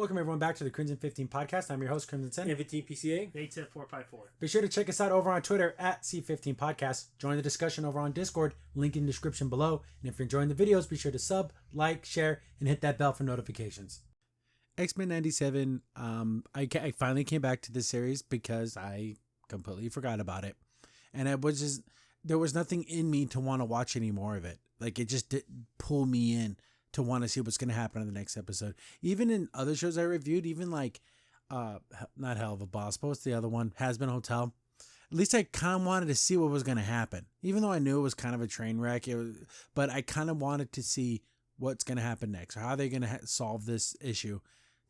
Welcome everyone back to the Crimson 15 podcast. I'm your host, Crimson Sen. MVT PCA. 87454. Be sure to check us out over on Twitter at C15 Podcast. Join the discussion over on Discord, link in the description below. And if you're enjoying the videos, be sure to sub, like, share, and hit that bell for notifications. X-Men 97, I finally came back to this series because I completely forgot about it. And there was nothing in me to want to watch any more of it. Like, it just didn't pull me in to want to see what's going to happen in the next episode. Even in other shows I reviewed, even like, not Hell of a Boss, but what's the other one? Has Been Hotel. At least I kind of wanted to see what was going to happen. Even though I knew it was kind of a train wreck, but I kind of wanted to see what's going to happen next, or how they're going to solve this issue.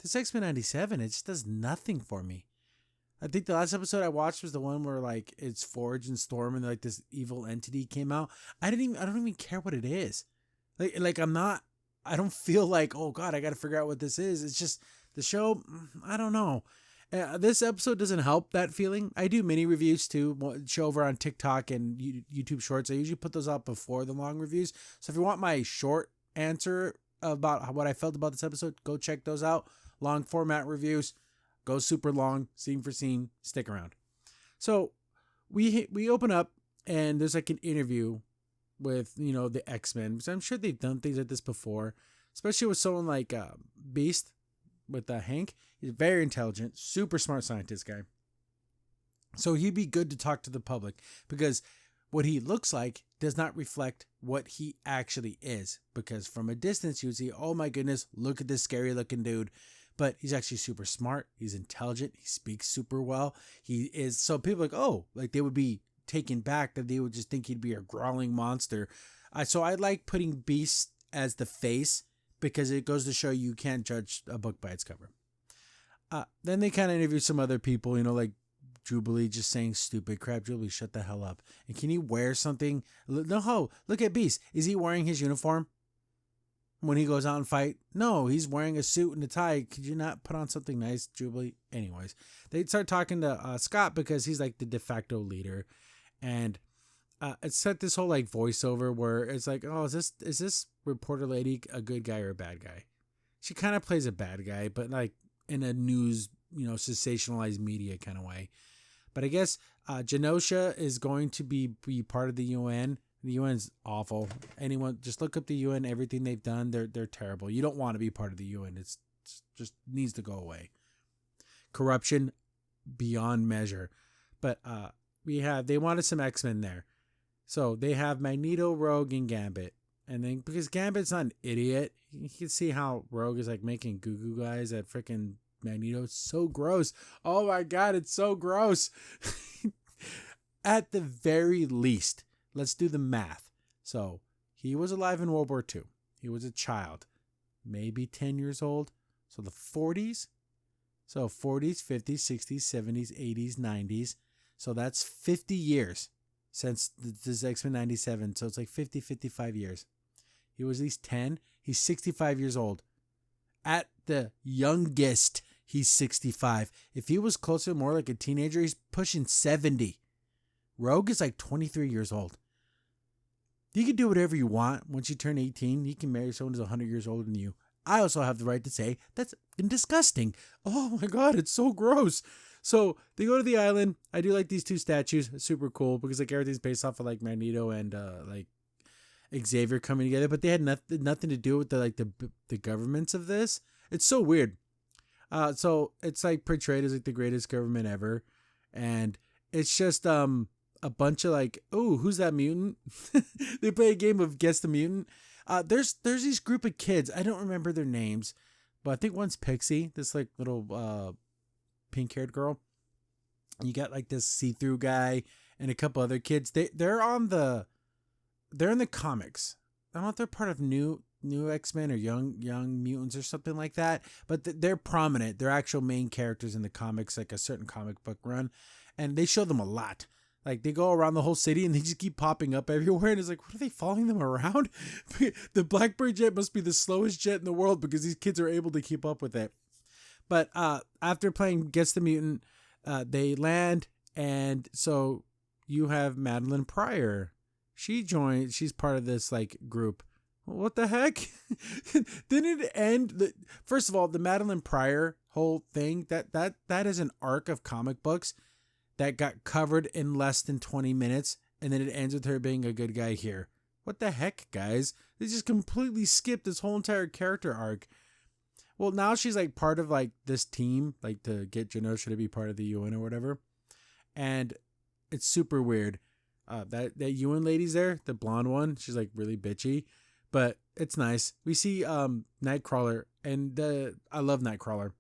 This X-Men 97, it just does nothing for me. I think the last episode I watched was the one where like it's Forge and Storm and like this evil entity came out. I don't even care what it is. I don't feel like, oh God, I got to figure out what this is. It's just the show. I don't know. This episode doesn't help that feeling. I do mini reviews too, show over on TikTok and YouTube Shorts. I usually put those out before the long reviews. So if you want my short answer about what I felt about this episode, go check those out. Long format reviews, go super long, scene for scene. Stick around. So we open up and there's like an interview with, the X-Men, because I'm sure they've done things like this before, especially with someone like Beast with Hank. He's very intelligent, super smart scientist guy. So he'd be good to talk to the public because what he looks like does not reflect what he actually is, because from a distance you would see, oh my goodness, look at this scary looking dude. But he's actually super smart. He's intelligent. He speaks super well. He is. So people are like, oh, like they would be taken back, that they would just think he'd be a growling monster. So I like putting Beast as the face because it goes to show you can't judge a book by its cover. Then they kind of interview some other people, like Jubilee just saying stupid crap. Jubilee, shut the hell up. And can he wear something? No, look at Beast. Is he wearing his uniform when he goes out and fight? No, he's wearing a suit and a tie. Could you not put on something nice, Jubilee? Anyways, they start talking to Scott because he's like the de facto leader. And it's set this whole like voiceover where it's like, oh, is this reporter lady a good guy or a bad guy? She kind of plays a bad guy, but like in a news, sensationalized media kind of way. But I guess Genosha is going to be part of the UN. The UN's awful. Anyone just look up the UN, everything they've done, they're terrible. You don't want to be part of the UN. It's just needs to go away. Corruption beyond measure. But they wanted some X-Men there. So they have Magneto, Rogue, and Gambit. And then because Gambit's not an idiot, you can see how Rogue is like making goo guys at freaking Magneto. It's so gross. Oh my God, it's so gross. At the very least, let's do the math. So he was alive in World War II. He was a child, maybe 10 years old. So the 40s. So 40s, 50s, 60s, 70s, 80s, 90s. So that's 50 years since this X-Men 97. So it's like 55 years. He was at least 10. He's 65 years old. At the youngest, he's 65. If he was closer, more like a teenager, he's pushing 70. Rogue is like 23 years old. You can do whatever you want. Once you turn 18, you can marry someone who's 100 years older than you. I also have the right to say that's disgusting. Oh my God, it's so gross. So they go to the island. I do like these two statues. It's super cool because like everything's based off of like Magneto and like Xavier coming together, but they had nothing to do with the governments of this. It's so weird. So it's like portrayed as like the greatest government ever, and it's just a bunch of like, oh, who's that mutant? They play a game of Guess the Mutant. There's these group of kids. I don't remember their names, but I think one's Pixie, this like little pink-haired girl. You got like this see-through guy and a couple other kids. They're in the comics. I don't know if they're part of new X-Men or young mutants or something like that, but they're prominent. They're actual main characters in the comics, like a certain comic book run, and they show them a lot. Like they go around the whole city and they just keep popping up everywhere, and it's like, what are they following them around? The Blackbird jet must be the slowest jet in the world because these kids are able to keep up with it. But after playing Guess the Mutant, they land, and so you have Madeline Pryor. She's part of this like group What the heck? Didn't it end? First of all, the Madeline Pryor whole thing, that is an arc of comic books that got covered in less than 20 minutes, and then it ends with her being a good guy here. What the heck, guys? They just completely skipped this whole entire character arc. Well, now she's like part of like this team, like to get Genosha to be part of the UN or whatever. And it's super weird. That UN lady's there, the blonde one, she's like really bitchy, but it's nice. We see Nightcrawler, and I love Nightcrawler.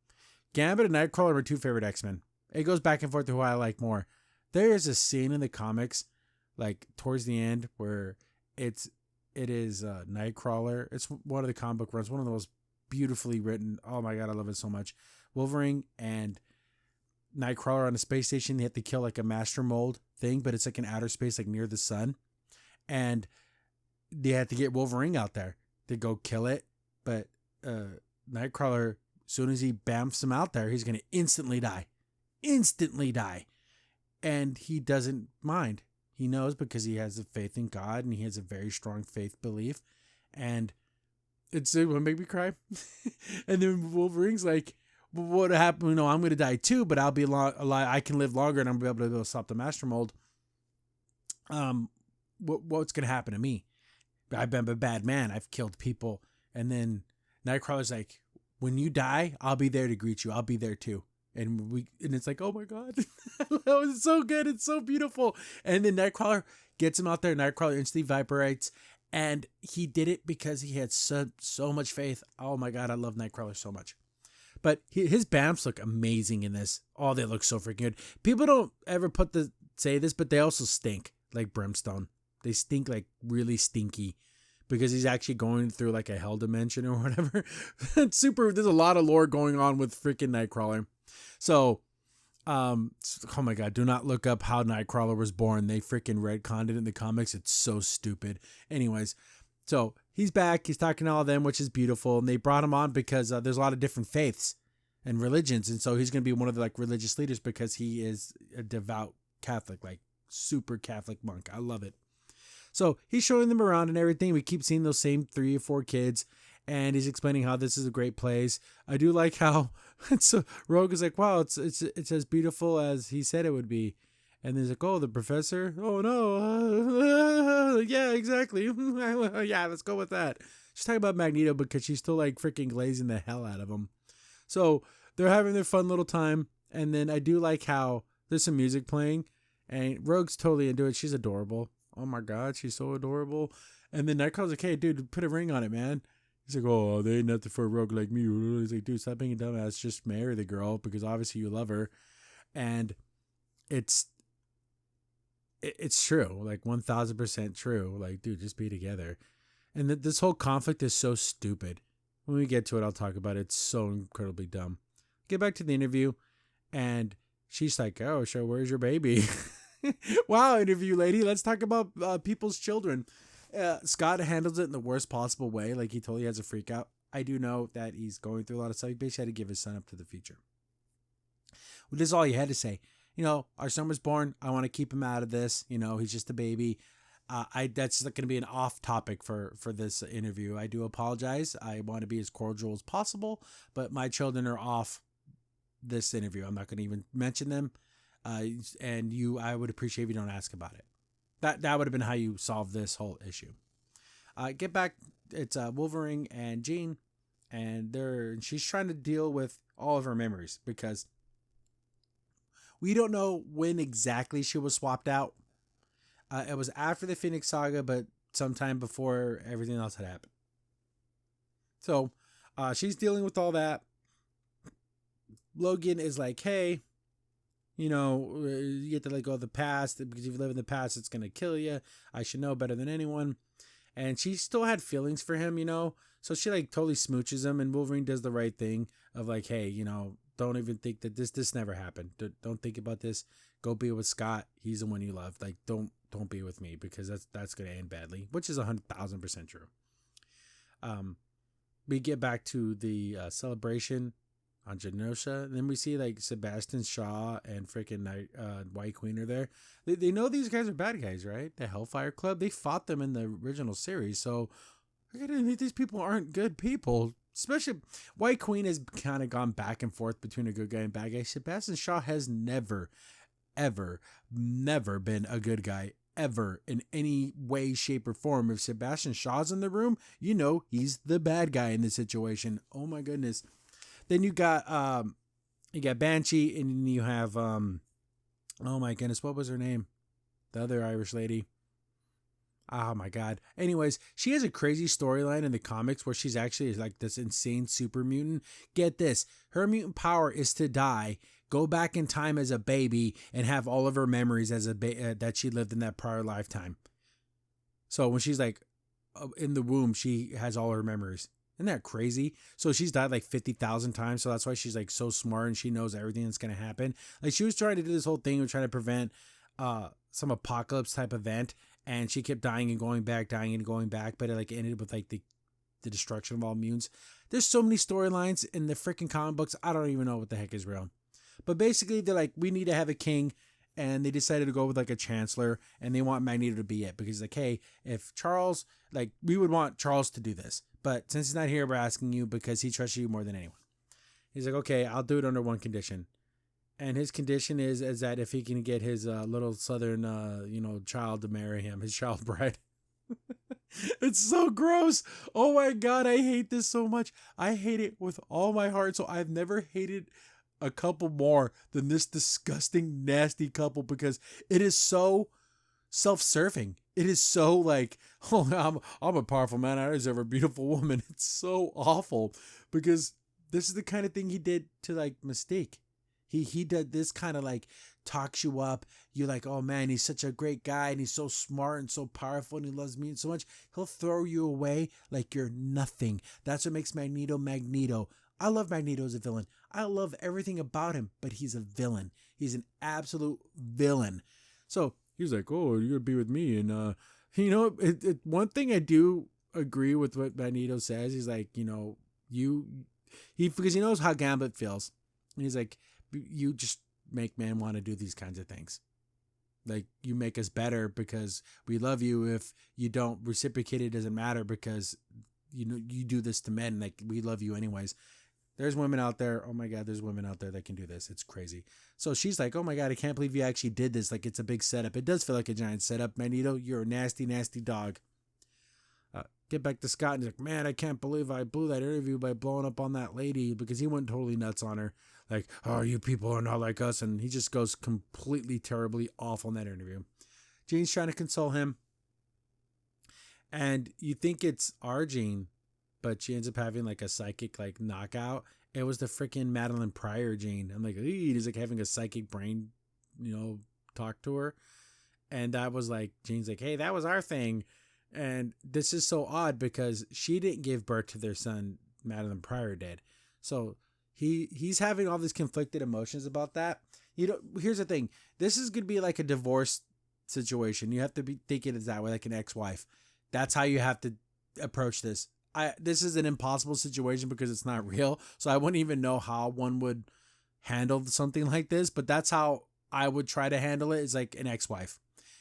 Gambit and Nightcrawler are my two favorite X-Men. It goes back and forth to who I like more. There is a scene in the comics, like towards the end, where it is Nightcrawler. It's one of the comic book runs, one of the most beautifully written. Oh my god, I love it so much. Wolverine and Nightcrawler on a space station. They have to kill like a master mold thing, but it's like in outer space, like near the sun. And they had to get Wolverine out there to go kill it. But Nightcrawler, as soon as he bamfs him out there, he's going to instantly die. Instantly die. And he doesn't mind. He knows because he has a faith in God and he has a very strong faith belief. And it would make me cry. And then Wolverine's like, what happened? You know, I'm going to die too, but I'll be alive. I can live longer and I'm going to be able to stop the master mold. What's going to happen to me? I've been a bad man. I've killed people. And then Nightcrawler's like, when you die, I'll be there to greet you. I'll be there too. And it's like, oh my God, that was so good. It's so beautiful. And then Nightcrawler gets him out there. Nightcrawler instantly vibrates. And he did it because he had so much faith. Oh my God, I love Nightcrawler so much. But his BAMFs look amazing in this. Oh, they look so freaking good. People don't ever say this, but they also stink like Brimstone. They stink like really stinky because he's actually going through like a hell dimension or whatever. It's super. There's a lot of lore going on with freaking Nightcrawler. So, oh my God, do not look up how Nightcrawler was born. They freaking retconned it in the comics. It's so stupid. Anyways, so he's back. He's talking to all of them, which is beautiful. And they brought him on because there's a lot of different faiths and religions. And so he's going to be one of the like religious leaders because he is a devout Catholic, like super Catholic monk. I love it. So he's showing them around and everything. We keep seeing those same 3 or 4 kids. And he's explaining how this is a great place. I do like how so Rogue is like, wow, it's as beautiful as he said it would be. And he's like, oh, the professor? Oh, no. Yeah, exactly. Yeah, let's go with that. She's talking about Magneto because she's still like freaking glazing the hell out of him. So they're having their fun little time. And then I do like how there's some music playing. And Rogue's totally into it. She's adorable. Oh, my God, she's so adorable. And then Nightcrawler's like, hey, dude, put a ring on it, man. He's like, oh, they ain't nothing for a rogue like me. He's like, dude, stop being a dumbass. Just marry the girl because obviously you love her. And it's true. Like 1000% true. Like, dude, just be together. And this whole conflict is so stupid. When we get to it, I'll talk about it. It's so incredibly dumb. Get back to the interview. And she's like, oh, so where's your baby? Wow, interview lady. Let's talk about people's children. Scott handles it in the worst possible way. Like he totally has a freak out. I do know that he's going through a lot of stuff. He basically had to give his son up to the future. Well, this is all he had to say. You know, our son was born. I want to keep him out of this. You know, he's just a baby. That's going to be an off topic for this interview. I do apologize. I want to be as cordial as possible, but my children are off this interview. I'm not going to even mention them. And I would appreciate if you don't ask about it. That would have been how you solve this whole issue. Get back. It's Wolverine and Jean, and she's trying to deal with all of her memories because we don't know when exactly she was swapped out. It was after the Phoenix Saga, but sometime before everything else had happened. So she's dealing with all that. Logan is like, hey, you know, you get to let go of the past because if you live in the past, it's going to kill you. I should know better than anyone. And she still had feelings for him, you know, so she like totally smooches him, and Wolverine does the right thing of like, hey, you know, don't even think that this never happened. Don't think about this. Go be with Scott. He's the one you love. Like, don't be with me because that's going to end badly, which is 100,000% true. We get back to the celebration on Genosha, and then we see like Sebastian Shaw and freaking White Queen are there. They know these guys are bad guys, right? The Hellfire Club. They fought them in the original series, so I didn't think these people aren't good people. Especially White Queen has kind of gone back and forth between a good guy and bad guy. Sebastian Shaw has never, ever, never been a good guy ever in any way, shape, or form. If Sebastian Shaw's in the room, you know he's the bad guy in the situation. Oh my goodness. Then you got Banshee, and then you have oh my goodness, what was her name? The other Irish lady. Oh my god. Anyways, she has a crazy storyline in the comics where she's actually like this insane super mutant. Get this. Her mutant power is to die, go back in time as a baby, and have all of her memories as that she lived in that prior lifetime. So when she's like in the womb, she has all her memories. Isn't that crazy? So she's died like 50,000 times. So that's why she's like so smart and she knows everything that's going to happen. Like she was trying to do this whole thing of trying to prevent some apocalypse type event. And she kept dying and going back, but it like ended with like the destruction of all mutants. There's so many storylines in the freaking comic books. I don't even know what the heck is real. But basically, they're like, we need to have a king, and they decided to go with like a chancellor, and they want Magneto to be it because like, hey, if Charles, like, we would want Charles to do this, but since he's not here, we're asking you because he trusts you more than anyone. He's like, okay, I'll do it under one condition. And his condition is that if he can get his little southern, child to marry him, his child bride. It's so gross. Oh my God, I hate this so much. I hate it with all my heart. So I've never hated a couple more than this disgusting, nasty couple because it is so self-serving. It is so like, oh, I'm a powerful man. I deserve a beautiful woman. It's so awful because this is the kind of thing he did to like Mystique. He did this kind of like talks you up. You're like, oh man, he's such a great guy and he's so smart and so powerful and he loves me so much. He'll throw you away like you're nothing. That's what makes Magneto Magneto. I love Magneto as a villain. I love everything about him, but he's a villain. He's an absolute villain. So he's like, oh, you're gonna be with me. And one thing I do agree with what Magneto says. He's like, because he knows how Gambit feels. And he's like, you just make men want to do these kinds of things. Like, you make us better because we love you. If you don't reciprocate, it doesn't matter because you do this to men. Like, we love you anyways. There's women out there. Oh my God, there's women out there that can do this. It's crazy. So she's like, oh my God, I can't believe you actually did this. Like, it's a big setup. It does feel like a giant setup. Magneto, you're a nasty, nasty dog. Get back to Scott and he's like, man, I can't believe I blew that interview by blowing up on that lady because he went totally nuts on her. Like, oh, you people are not like us. And he just goes completely terribly off on that interview. Jean's trying to console him. And you think it's our Jean, but she ends up having like a psychic like knockout. It was the freaking Madeline Pryor Jean. I'm like, he's like having a psychic brain, talk to her. And that was like, Jean's like, hey, that was our thing. And this is so odd because she didn't give birth to their son. Madeline Pryor did. So he's having all these conflicted emotions about that. Here's the thing. This is going to be like a divorce situation. You have to be thinking it that way, like an ex-wife. That's how you have to approach this. This is an impossible situation because it's not real. So I wouldn't even know how one would handle something like this. But that's how I would try to handle it, is like an ex-wife.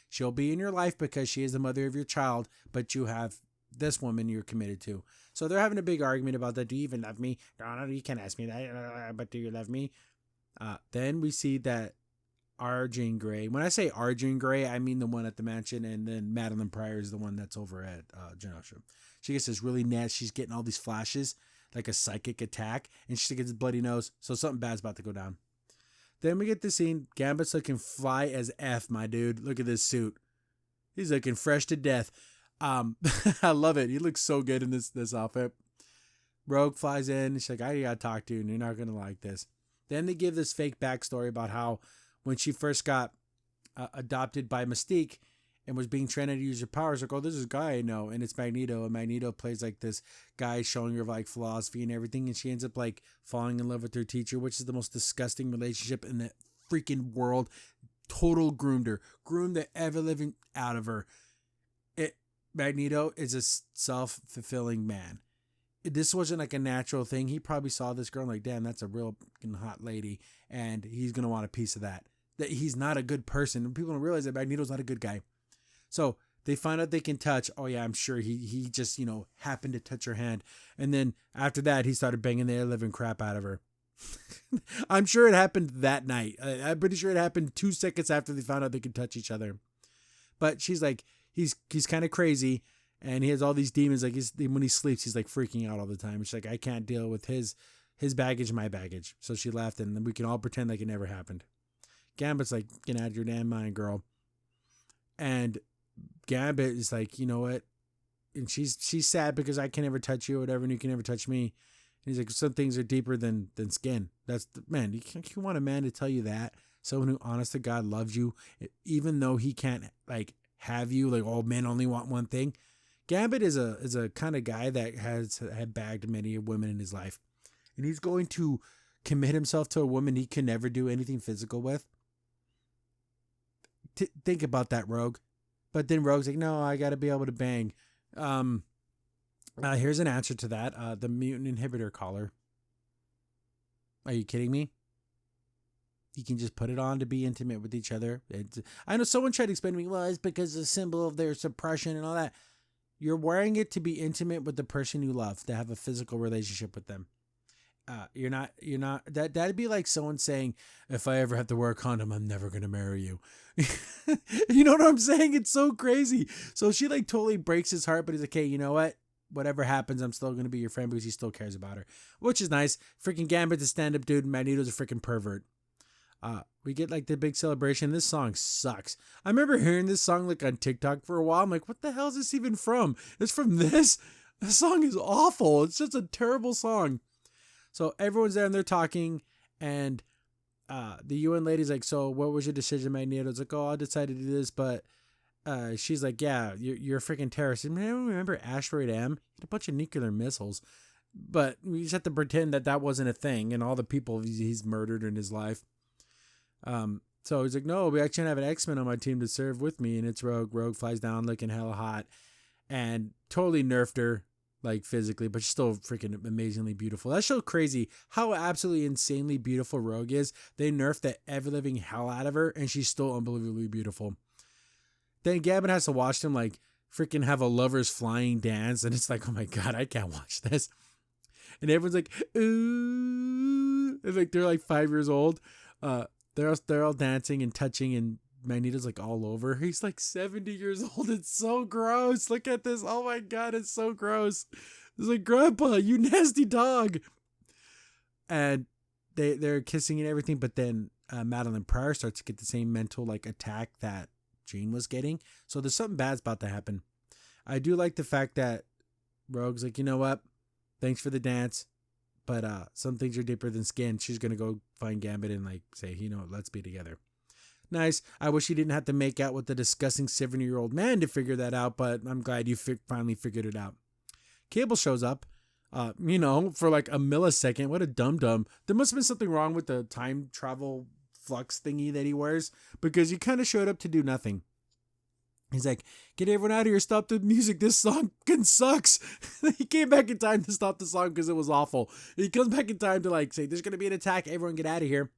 She'll be in your life because she is the mother of your child, but you have this woman you're committed to. So they're having a big argument about that. Do you even love me? No, you can't ask me that. But do you love me? Then we see that our Jean Grey. When I say our Jean Grey, I mean the one at the mansion, and then Madeline Pryor is the one that's over at Genosha. She gets this really nasty. She's getting all these flashes, like a psychic attack, and she gets a bloody nose. So something bad's about to go down. Then we get the scene. Gambit's looking fly as F, my dude. Look at this suit. He's looking fresh to death. I love it. He looks so good in this outfit. Rogue flies in. She's like, I gotta talk to you, and you're not gonna like this. Then they give this fake backstory about how when she first got adopted by Mystique and was being trained to use her powers, like, oh, this is a guy I know, and it's Magneto, and Magneto plays like this guy showing her like philosophy and everything, and she ends up like falling in love with her teacher, which is the most disgusting relationship in the freaking world. Total groomed the ever-living out of her. Magneto is a self-fulfilling man. This wasn't like a natural thing. He probably saw this girl and like, damn, that's a real hot lady, and he's gonna want a piece of that. That he's not a good person, and people don't realize that Magneto's not a good guy. So They find out they can touch. Oh yeah, I'm sure he just, happened to touch her hand. And then after that, he started banging the living crap out of her. I'm sure it happened that night. I'm pretty sure it happened 2 seconds after they found out they could touch each other. But she's like, he's kind of crazy, and he has all these demons. Like when he sleeps, he's like freaking out all the time. She's like, I can't deal with his baggage, my baggage. So she left, and then we can all pretend like it never happened. Gambit's like, get out of your damn mind, girl. And Gambit is like, you know what? And she's sad because I can never touch you or whatever, and you can never touch me. And he's like, some things are deeper than skin. That's man. You want a man to tell you that? Someone who, honest to God, loves you, even though he can't like have you. Like, all men only want one thing. Gambit is a kind of guy that had bagged many women in his life, and he's going to commit himself to a woman he can never do anything physical with. Think about that, Rogue. But then Rogue's like, no, I got to be able to bang. Here's an answer to that. The mutant inhibitor collar. Are you kidding me? You can just put it on to be intimate with each other. I know someone tried to explain to me, well, it's because it's a symbol of their suppression and all that. You're wearing it to be intimate with the person you love, to have a physical relationship with them. You're not, that'd be like someone saying, if I ever have to wear a condom, I'm never going to marry you. You know what I'm saying? It's so crazy. So she like totally breaks his heart, but he's like, hey, you know what? Whatever happens, I'm still going to be your friend because he still cares about her, which is nice. Freaking Gambit's a stand-up dude. Magneto's a freaking pervert. We get like the big celebration. This song sucks. I remember hearing this song like on TikTok for a while. I'm like, what the hell is this even from? It's from this? This song is awful. It's just a terrible song. So everyone's there and they're talking, and the UN lady's like, so what was your decision, Magneto's like, oh, I decided to do this, but she's like, yeah, you're a freaking terrorist. And man, remember Asteroid M? He had a bunch of nuclear missiles, but we just have to pretend that wasn't a thing, and all the people he's murdered in his life. So he's like, no, we actually have an X-Men on my team to serve with me, and it's Rogue. Rogue flies down looking hella hot, and totally nerfed her, like physically, but she's still freaking amazingly beautiful. That's so crazy how absolutely insanely beautiful Rogue is. They nerfed the ever-living hell out of her, and she's still unbelievably beautiful. Then Gambit has to watch them like freaking have a lover's flying dance, and it's like, oh my God, I can't watch this. And everyone's like, ooh, and like they're like 5 years old. They're all dancing and touching, and Magneto's like all over. He's like 70 years old. It's so gross. Look at this. Oh my God, it's so gross. It's like, Grandpa, you nasty dog. And they're kissing and everything, but then Madeline Pryor starts to get the same mental like attack that Jean was getting. So there's something bad's about to happen. I do like the fact that Rogue's like, you know what? Thanks for the dance, but some things are deeper than skin. She's gonna go find Gambit and like say, you know, let's be together. Nice. I wish he didn't have to make out with the disgusting 70-year-old man to figure that out, but I'm glad you finally figured it out. Cable shows up, for like a millisecond. What a dum-dum. There must have been something wrong with the time travel flux thingy that he wears, because he kind of showed up to do nothing. He's like, get everyone out of here. Stop the music. This song fucking sucks. He came back in time to stop the song because it was awful. He comes back in time to like say, there's going to be an attack. Everyone get out of here.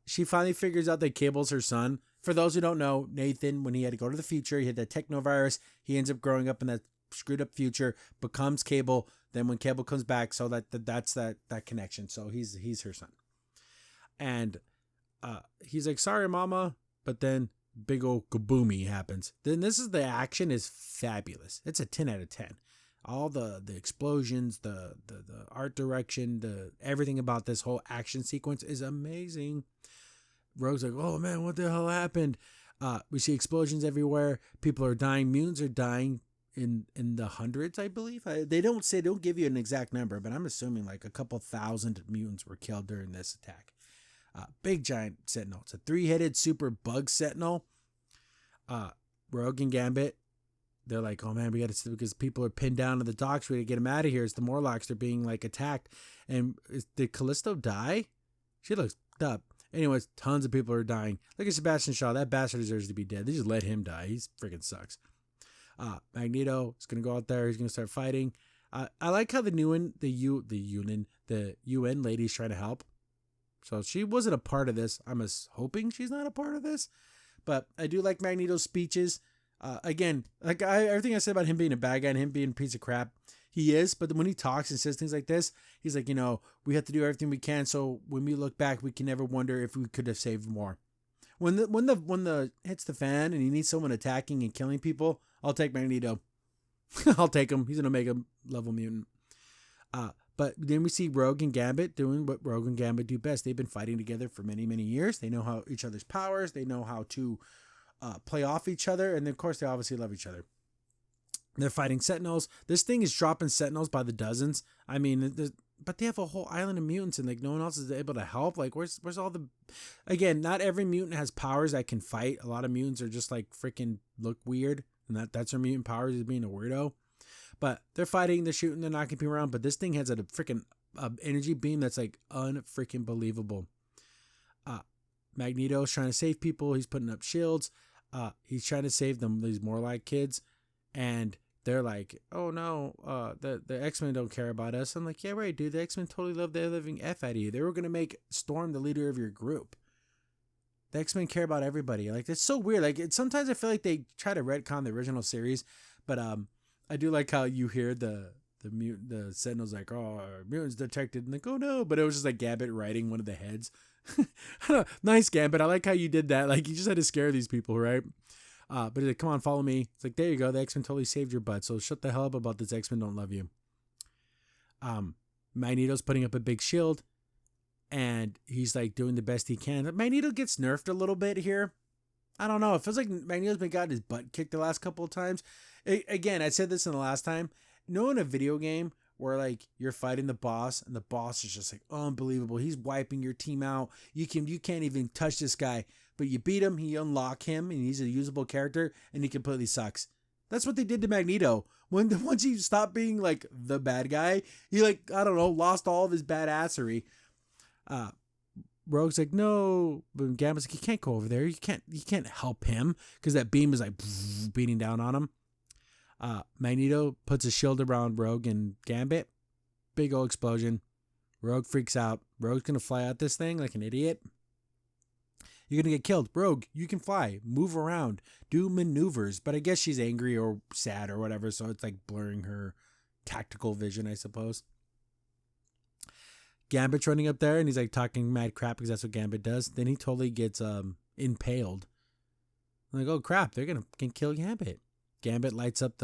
She finally figures out that Cable's her son. For those who don't know, Nathan, when he had to go to the future, he had that technovirus. He ends up growing up in that screwed up future, becomes Cable. Then when Cable comes back, so that's that connection. So he's her son. And he's like, sorry, mama. But then big old kaboomy happens. Then the action is fabulous. It's a 10 out of 10. All the explosions, the art direction, the everything about this whole action sequence is amazing. Rogue's like, oh man, what the hell happened? We see explosions everywhere. People are dying. Mutants are dying in the hundreds, I believe. They don't give you an exact number, but I'm assuming like a couple thousand mutants were killed during this attack. Big giant sentinel. It's a 3-headed super bug sentinel. Rogue and Gambit, they're like, oh man, we got to, because people are pinned down to the docks. We got to get them out of here. It's the Morlocks. They're being like attacked. And did Callisto die? She looks up. Anyways, tons of people are dying. Look at Sebastian Shaw. That bastard deserves to be dead. They just let him die. He's freaking sucks. Magneto is going to go out there. He's going to start fighting. I like how the UN lady's trying to help. So she wasn't a part of this. I'm hoping she's not a part of this. But I do like Magneto's speeches. Again, like everything I said about him being a bad guy and him being a piece of crap, he is. But when he talks and says things like this, he's like, we have to do everything we can. So when we look back, we can never wonder if we could have saved more. When the hits the fan and he needs someone attacking and killing people, I'll take Magneto. I'll take him. He's an Omega level mutant. But then we see Rogue and Gambit doing what Rogue and Gambit do best. They've been fighting together for many, many years. They know how each other's powers. They know how to play off each other. And then, of course, they obviously love each other. They're fighting Sentinels. This thing is dropping Sentinels by the dozens. I mean, but they have a whole island of mutants and like no one else is able to help. Like where's all the... Again, not every mutant has powers that can fight. A lot of mutants are just like freaking look weird. And that's their mutant powers, is being a weirdo. But they're fighting, they're shooting, they're knocking people around. But this thing has a freaking energy beam that's like unfreaking believable. Magneto's trying to save people. He's putting up shields. He's trying to save them, these Morlock kids. And they're like, oh no, the X-Men don't care about us. I'm like, yeah, right, dude. The X-Men totally love their living F out of you. They were going to make Storm the leader of your group. The X-Men care about everybody. Like, it's so weird. Like, sometimes I feel like they try to retcon the original series, but I do like how you hear the Sentinels like, oh, mutants detected, and like, oh no, but it was just like Gambit riding one of the heads. Nice, Gambit. I like how you did that. Like, you just had to scare these people, right? But he's like, come on, follow me. It's like, there you go. The X-Men totally saved your butt. So shut the hell up about this. X-Men don't love you. Magneto's putting up a big shield, and he's like doing the best he can. Magneto gets nerfed a little bit here. I don't know. It feels like Magneto's been gotten his butt kicked the last couple of times. Again, I said this in the last time. In a video game where like you're fighting the boss and the boss is just like unbelievable. He's wiping your team out. You can't even touch this guy, but you beat him. You unlock him, and he's a usable character, and he completely sucks. That's what they did to Magneto. Once he stopped being like the bad guy, he like, I don't know, lost all of his badassery. Rogue's like, no, but Gambit's like, you can't go over there. You can't help him because that beam is like beating down on him. Magneto puts a shield around Rogue and Gambit. Big old explosion. Rogue freaks out. Rogue's gonna fly out this thing like an idiot. You're gonna get killed. Rogue, you can fly, move around, do maneuvers. But I guess she's angry or sad or whatever, so it's like blurring her tactical vision, I suppose. Gambit's running up there and he's like talking mad crap because that's what Gambit does. Then he totally gets impaled. I'm like, oh crap, they're gonna kill Gambit. Gambit lights up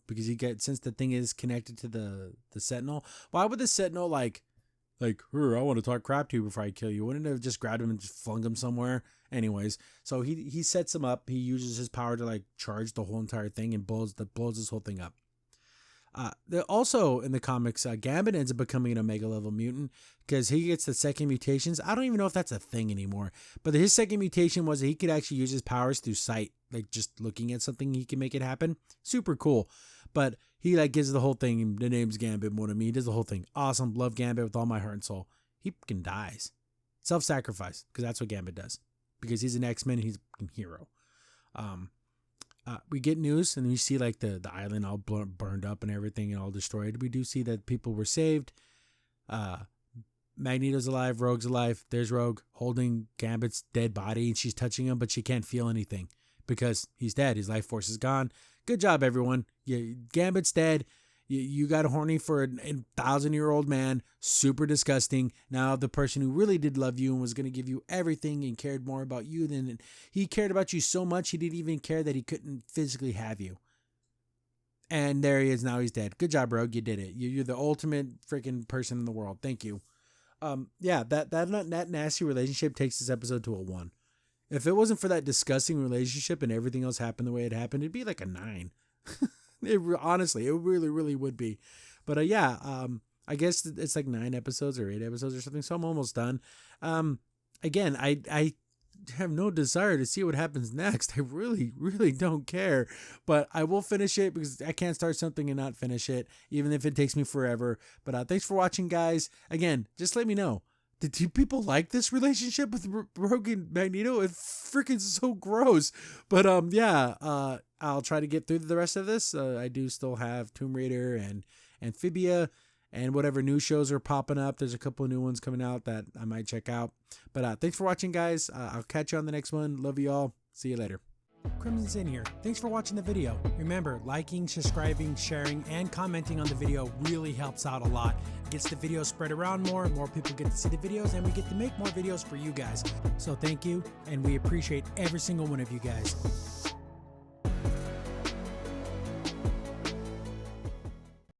because since the thing is connected to the Sentinel. Why would the Sentinel like I want to talk crap to you before I kill you? Wouldn't it have just grabbed him and just flung him somewhere? Anyways, so he sets him up. He uses his power to like charge the whole entire thing and blows this whole thing up. Also in the comics, Gambit ends up becoming an Omega level mutant because he gets the second mutations. I don't even know if that's a thing anymore, but his second mutation was that he could actually use his powers through sight, like just looking at something, he can make it happen. Super cool. But he like gives the whole thing. The name's Gambit, more to me. He does the whole thing. Awesome. Love Gambit with all my heart and soul. He fucking dies. Self-sacrifice, because that's what Gambit does. Because he's an X-Men, he's a hero. We get news, and we see like the island all burned up and everything and all destroyed. We do see that people were saved. Magneto's alive, Rogue's alive. There's Rogue holding Gambit's dead body, and she's touching him, but she can't feel anything because he's dead. His life force is gone. Good job, everyone. Gambit's dead. You got horny for a 1,000-year-old man. Super disgusting. Now the person who really did love you and was going to give you everything and cared more about you than he cared about you so much he didn't even care that he couldn't physically have you. And there he is. Now he's dead. Good job, Rogue. You did it. You're the ultimate freaking person in the world. Thank you. That nasty relationship takes this episode to a 1. If it wasn't for that disgusting relationship and everything else happened the way it happened, it'd be like a 9. Honestly, it really, really would be. But I guess it's like 9 episodes or 8 episodes or something, so I'm almost done. Again, I have no desire to see what happens next. I really, really don't care. But I will finish it because I can't start something and not finish it, even if it takes me forever. But thanks for watching, guys. Again, just let me know. Do people like this relationship with Rogue and Magneto? It's freaking so gross. But I'll try to get through the rest of this. I do still have Tomb Raider and Amphibia and whatever new shows are popping up. There's a couple of new ones coming out that I might check out. But thanks for watching, guys. I'll catch you on the next one. Love you all. See you later. Crimson Sin here. Thanks for watching the video. Remember, liking, subscribing, sharing, and commenting on the video really helps out a lot. It gets the video spread around more people get to see the videos, and we get to make more videos for you guys. So thank you, and we appreciate every single one of you guys.